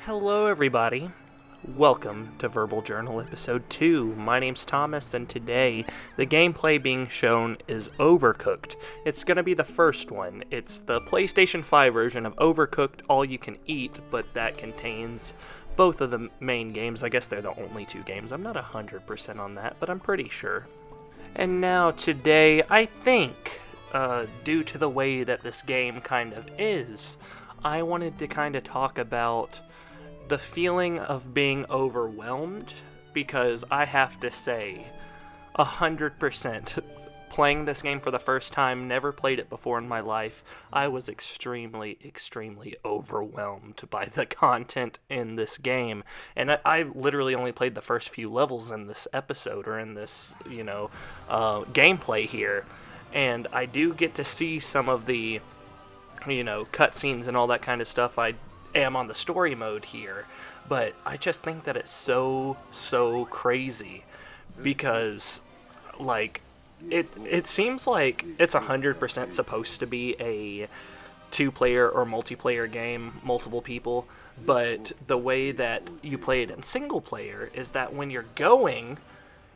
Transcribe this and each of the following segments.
Hello, everybody. Welcome to Verbal Journal Episode 2. My name's Thomas, and today the gameplay being shown is Overcooked. It's going to be the first one. It's the PlayStation 5 version of Overcooked All You Can Eat, but that contains both of the main games. I guess they're the only two games. I'm not 100% on that, but I'm pretty sure. And now today, I think, due to the way that this game kind of is, I wanted to kind of talk about the feeling of being overwhelmed, because I have to say, 100%, playing this game for the first time, never played it before in my life, I was extremely overwhelmed by the content in this game. And I literally only played the first few levels in this episode, or in this, gameplay here. And I do get to see some of the, cutscenes and all that kind of stuff. I am on the story mode here, but I just think that it's so crazy, because it seems like it's 100% supposed to be a two-player or multiplayer game, multiple people, but the way that you play it in single player is that when you're going,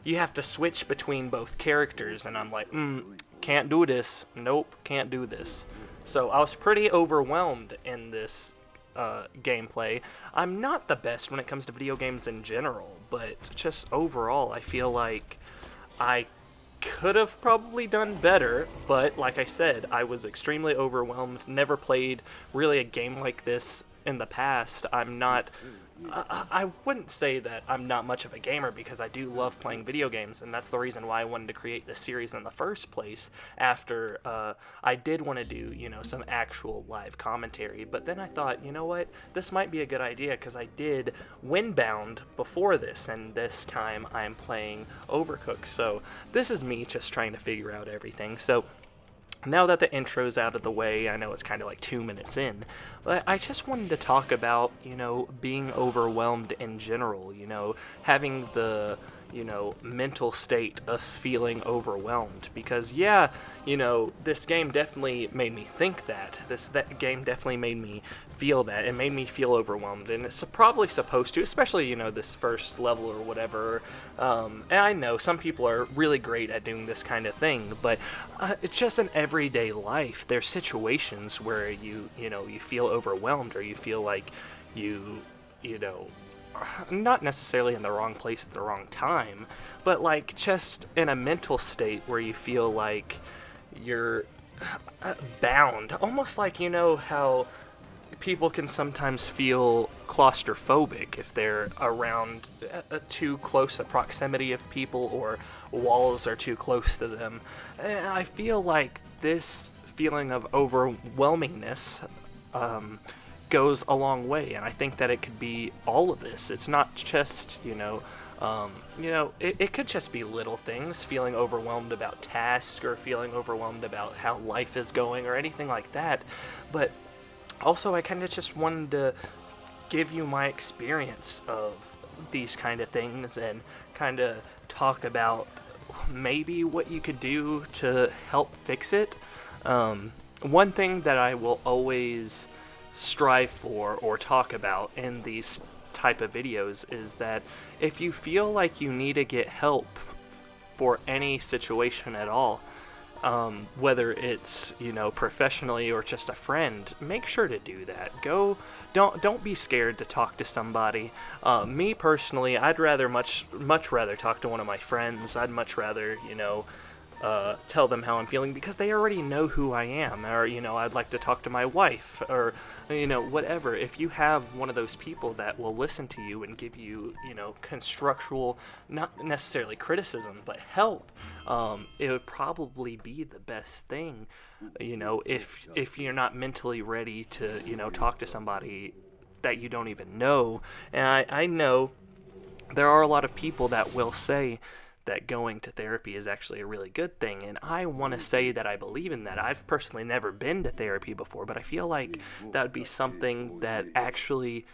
you have to switch between both characters, and I'm like, can't do this, nope, can't do this. So I was pretty overwhelmed in this gameplay. I'm not the best when it comes to video games in general, but just overall, I feel like I could have probably done better, but like I said, I was extremely overwhelmed. Never played really a game like this in the past. I wouldn't say that I'm not much of a gamer, because I do love playing video games, and that's the reason why I wanted to create this series in the first place, after I did want to do, some actual live commentary. But then I thought, you know what, this might be a good idea, because I did Windbound before this, and this time I'm playing Overcooked. So this is me just trying to figure out everything. So now that the intro's out of the way, I know it's kind of like 2 minutes in, but I just wanted to talk about, being overwhelmed in general, having the, mental state of feeling overwhelmed. Because, this game definitely made me think that. That game definitely made me feel that. It made me feel overwhelmed, and it's probably supposed to, especially, this first level or whatever. And I know some people are really great at doing this kind of thing, but it's just in everyday life. There's situations where you feel overwhelmed, or you feel like you not necessarily in the wrong place at the wrong time, but like just in a mental state where you feel like you're bound, almost like, how people can sometimes feel claustrophobic if they're around too close a proximity of people, or walls are too close to them. And I feel like this feeling of overwhelmingness goes a long way, and I think that it could be all of this. It's not just, it could just be little things, feeling overwhelmed about tasks, or feeling overwhelmed about how life is going, or anything like that. But also, I kind of just wanted to give you my experience of these kind of things, and kind of talk about maybe what you could do to help fix it. One thing that I will always strive for or talk about in these type of videos is that if you feel like you need to get help for any situation at all, whether it's professionally or just a friend, make sure to do that. Don't be scared to talk to somebody. Me personally, I'd rather much rather talk to one of my friends. I'd much rather tell them how I'm feeling, because they already know who I am. Or I'd like to talk to my wife, or whatever. If you have one of those people that will listen to you and give you constructual, not necessarily criticism, but help, it would probably be the best thing, if you're not mentally ready to talk to somebody that you don't even know. And I know there are a lot of people that will say that going to therapy is actually a really good thing, and I want to say that I believe in that. I've personally never been to therapy before, but I feel like that would be something that actually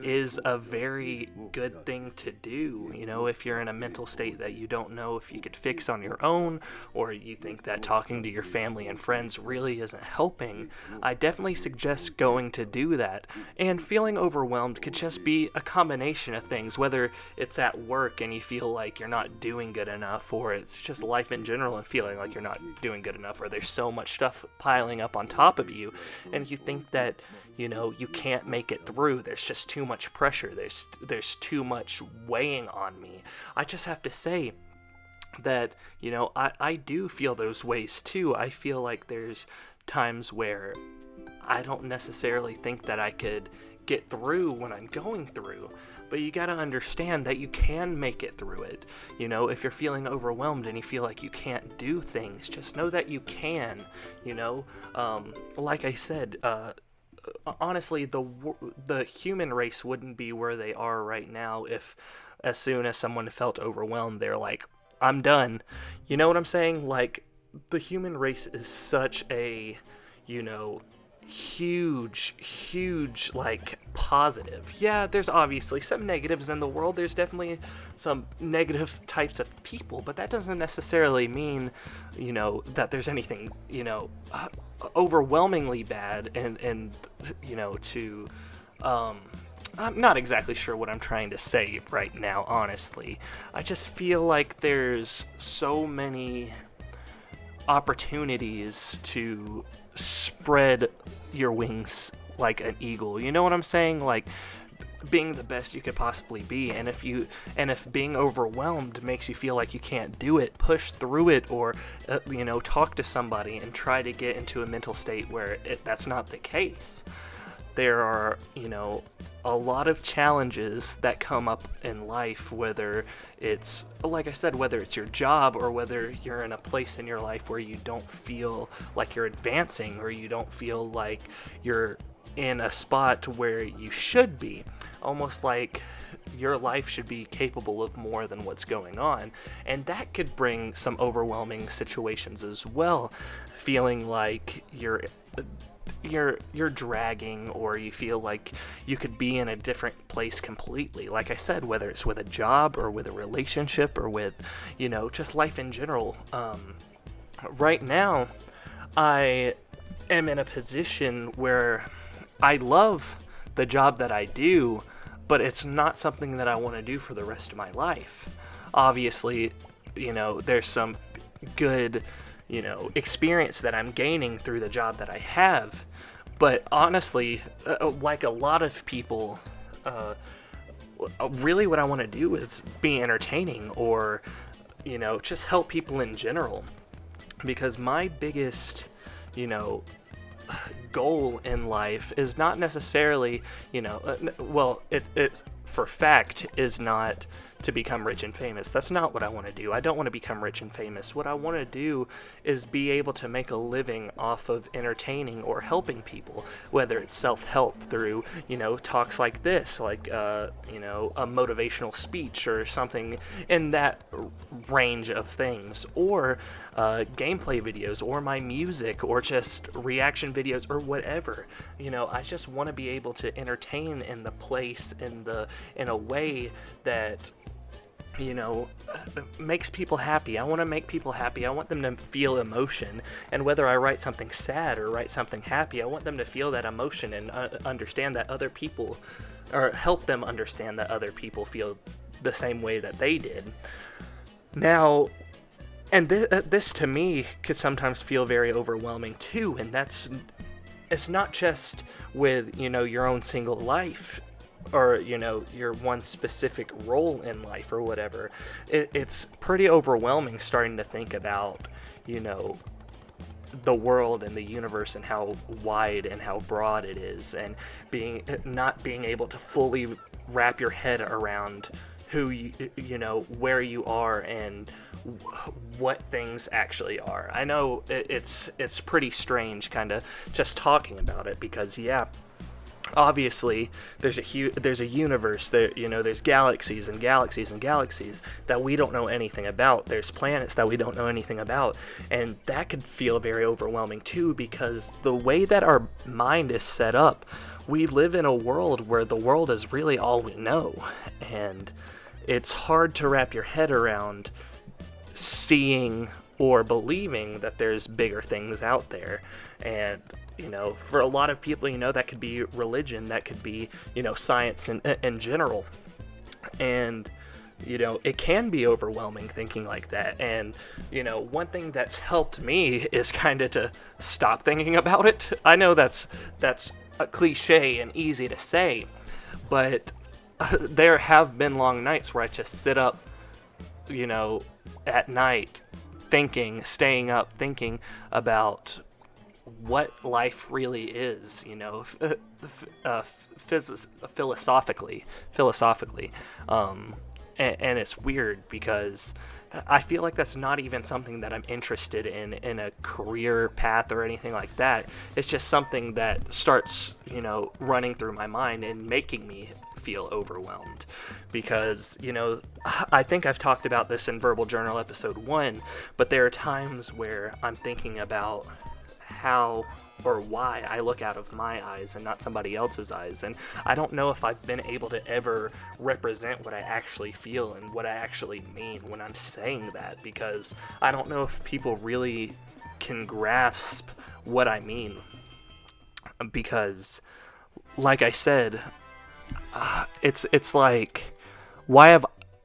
is a very good thing to do. You know, if you're in a mental state that you don't know if you could fix on your own, or you think that talking to your family and friends really isn't helping, I definitely suggest going to do that. And feeling overwhelmed could just be a combination of things, whether it's at work and you feel like you're not doing good enough, or it's just life in general and feeling like you're not doing good enough, or there's so much stuff piling up on top of you and you think that, you know, you can't make it through. There's just too much pressure. There's too much weighing on me. I just have to say that, you know, I do feel those ways too. I feel like there's times where I don't necessarily think that I could get through when I'm going through. But you gotta understand that you can make it through it. You know, if you're feeling overwhelmed and you feel like you can't do things, just know that you can, you know. Like I said, honestly, the human race wouldn't be where they are right now if as soon as someone felt overwhelmed, they're like, I'm done. You know what I'm saying? Like, the human race is such a, you know, huge like positive. Yeah, there's obviously some negatives in the world. There's definitely some negative types of people, but that doesn't necessarily mean, you know, that there's anything, you know, overwhelmingly bad and you know, to I'm not exactly sure what I'm trying to say right now, honestly. I just feel like there's so many opportunities to spread your wings like an eagle. You know what I'm saying? Like, being the best you could possibly be, and if being overwhelmed makes you feel like you can't do it, push through it, or you know, talk to somebody and try to get into a mental state where that's not the case. There are, you know, a lot of challenges that come up in life, whether it's, like I said, whether it's your job or whether you're in a place in your life where you don't feel like you're advancing, or you don't feel like you're in a spot where you should be. Almost like your life should be capable of more than what's going on. And that could bring some overwhelming situations as well. Feeling like you're dragging, or you feel like you could be in a different place completely. Like I said, whether it's with a job or with a relationship or with, you know, just life in general. Right now, I am in a position where I love the job that I do, but it's not something that I want to do for the rest of my life. Obviously, you know, there's some good, you know, experience that I'm gaining through the job that I have. But honestly, like a lot of people, really what I want to do is be entertaining, or, you know, just help people in general. Because my biggest, you know, goal in life is not necessarily, you know, well, it for fact is not to become rich and famous. That's not what I want to do. I don't want to become rich and famous. What I want to do is be able to make a living off of entertaining or helping people, whether it's self-help through, you know, talks like this, like, you know, a motivational speech or something in that range of things, or gameplay videos, or my music, or just reaction videos, or whatever. You know, I just want to be able to entertain in the place, in a way that, you know, makes people happy. I want to make people happy. I want them to feel emotion. And whether I write something sad or write something happy, I want them to feel that emotion and understand that other people, or help them understand that other people feel the same way that they did. Now, and this to me could sometimes feel very overwhelming too. And it's not just with, you know, your own single life, or, you know, your one specific role in life or whatever. It's pretty overwhelming starting to think about, you know, the world and the universe and how wide and how broad it is, and not being able to fully wrap your head around who you know, where you are and what things actually are. I know it's pretty strange kind of just talking about it, because yeah, obviously there's a universe there, there's galaxies and galaxies and galaxies that we don't know anything about. There's planets that we don't know anything about, and that could feel very overwhelming too, because the way that our mind is set up, we live in a world where the world is really all we know, and it's hard to wrap your head around seeing or believing that there's bigger things out there. And for a lot of people, that could be religion, that could be, science in general. And, it can be overwhelming thinking like that. And, one thing that's helped me is kind of to stop thinking about it. I know that's a cliche and easy to say, but there have been long nights where I just sit up, at night staying up thinking about what life really is, philosophically. And it's weird because I feel like that's not even something that I'm interested in a career path or anything like that. It's just something that starts, running through my mind and making me feel overwhelmed, because I think I've talked about this in Verbal Journal episode 1, but there are times where I'm thinking about how or why I look out of my eyes and not somebody else's eyes, and I don't know if I've been able to ever represent what I actually feel and what I actually mean when I'm saying that, because I don't know if people really can grasp what I mean, because like I said, it's like, why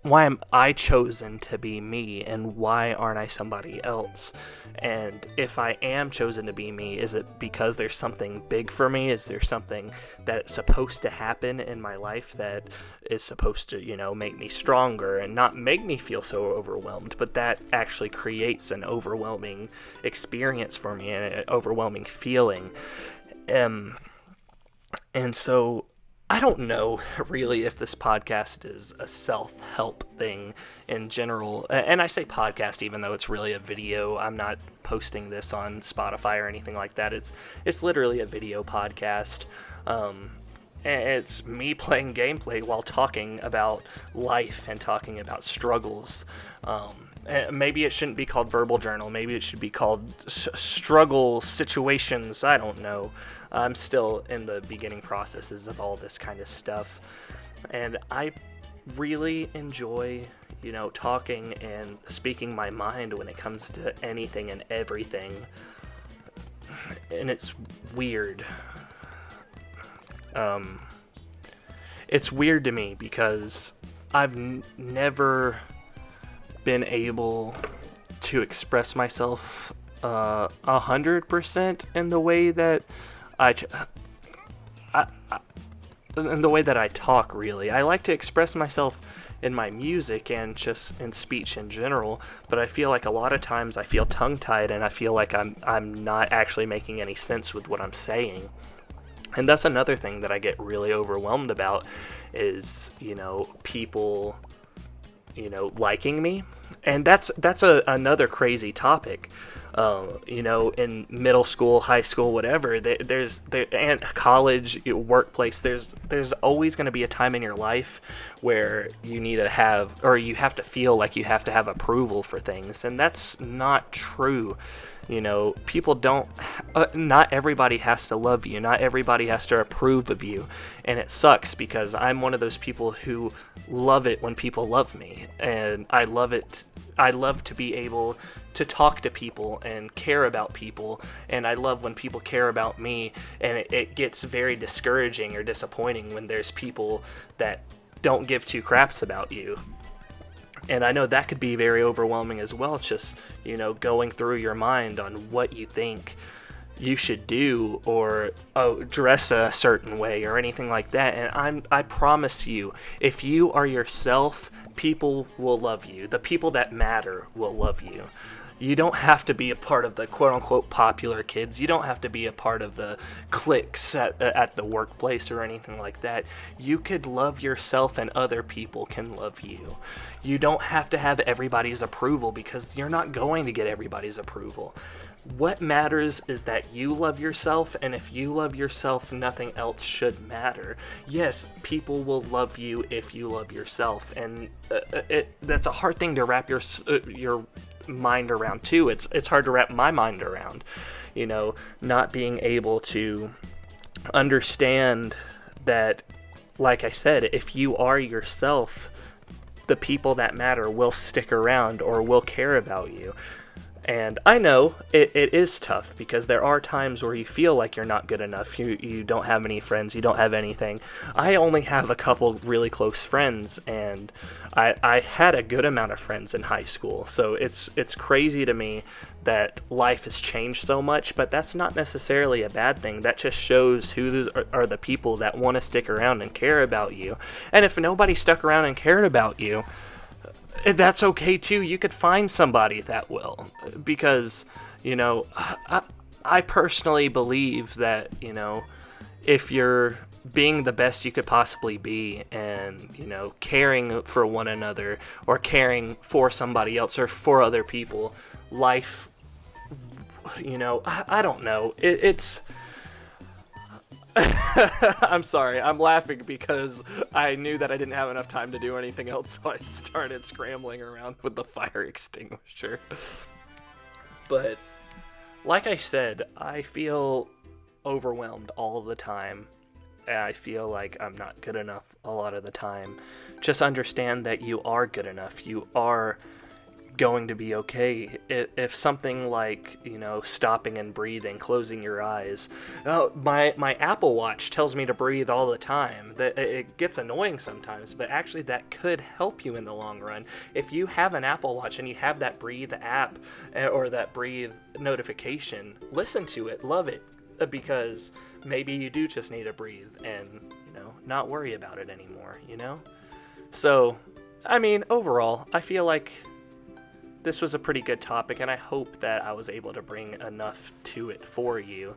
am I chosen to be me, and why aren't I somebody else? And if I am chosen to be me, is it because there's something big for me? Is there something that's supposed to happen in my life that is supposed to, make me stronger and not make me feel so overwhelmed, but that actually creates an overwhelming experience for me and an overwhelming feeling? And so I don't know really if this podcast is a self-help thing in general. And I say podcast even though it's really a video. I'm not posting this on Spotify or anything like that. It's literally a video podcast. And it's me playing gameplay while talking about life and talking about struggles. Maybe it shouldn't be called Verbal Journal. Maybe it should be called Struggle Situations. I don't know. I'm still in the beginning processes of all this kind of stuff. And I really enjoy, talking and speaking my mind when it comes to anything and everything. And it's weird. It's weird to me because I've never been able to express myself 100% in the way that in the way that I talk. Really, I like to express myself in my music and just in speech in general, but I feel like a lot of times I feel tongue-tied and I feel like I'm not actually making any sense with what I'm saying. And that's another thing that I get really overwhelmed about is, people, liking me. And that's another crazy topic. In middle school, high school, whatever, and college, workplace, there's always going to be a time in your life where you need to have, or you have to feel like you have to have approval for things. And that's not true. People don't, not everybody has to love you. Not everybody has to approve of you. And it sucks because I'm one of those people who love it when people love me. And I love it. I love to be able to talk to people and care about people. And I love when people care about me. And it gets very discouraging or disappointing when there's people that don't give two craps about you. And I know that could be very overwhelming as well, just, going through your mind on what you think you should do or dress a certain way or anything like that. And I promise you, if you are yourself, people will love you. The people that matter will love you. You don't have to be a part of the quote-unquote popular kids. You don't have to be a part of the cliques at the workplace or anything like that. You could love yourself and other people can love you. You don't have to have everybody's approval because you're not going to get everybody's approval. What matters is that you love yourself, and if you love yourself, nothing else should matter. Yes, people will love you if you love yourself, and that's a hard thing to wrap your mind around too. It's hard to wrap my mind around, not being able to understand that, like I said, if you are yourself, the people that matter will stick around or will care about you. And I know it is tough because there are times where you feel like you're not good enough. You don't have any friends. You don't have anything. I only have a couple really close friends, and I had a good amount of friends in high school. So it's crazy to me that life has changed so much, but that's not necessarily a bad thing. That just shows who are the people that want to stick around and care about you. And if nobody stuck around and cared about you, that's okay too. You could find somebody that will, because I personally believe that if you're being the best you could possibly be, and caring for one another or caring for somebody else or for other people, life, I don't know, it's I'm sorry, I'm laughing because I knew that I didn't have enough time to do anything else, so I started scrambling around with the fire extinguisher. But, like I said, I feel overwhelmed all the time. I feel like I'm not good enough a lot of the time. Just understand that you are good enough. You are going to be okay. If something like stopping and breathing, closing your eyes, my Apple Watch tells me to breathe all the time. That it gets annoying sometimes, but actually that could help you in the long run. If you have an Apple Watch and you have that breathe app or that breathe notification, listen to it, love it, because maybe you do just need to breathe and not worry about it anymore. So I mean, overall, I feel like this was a pretty good topic, and I hope that I was able to bring enough to it for you.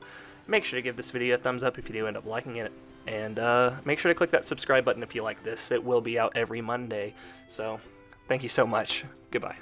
Make sure to give this video a thumbs up if you do end up liking it, and make sure to click that subscribe button if you like this. It will be out every Monday, so thank you so much. Goodbye.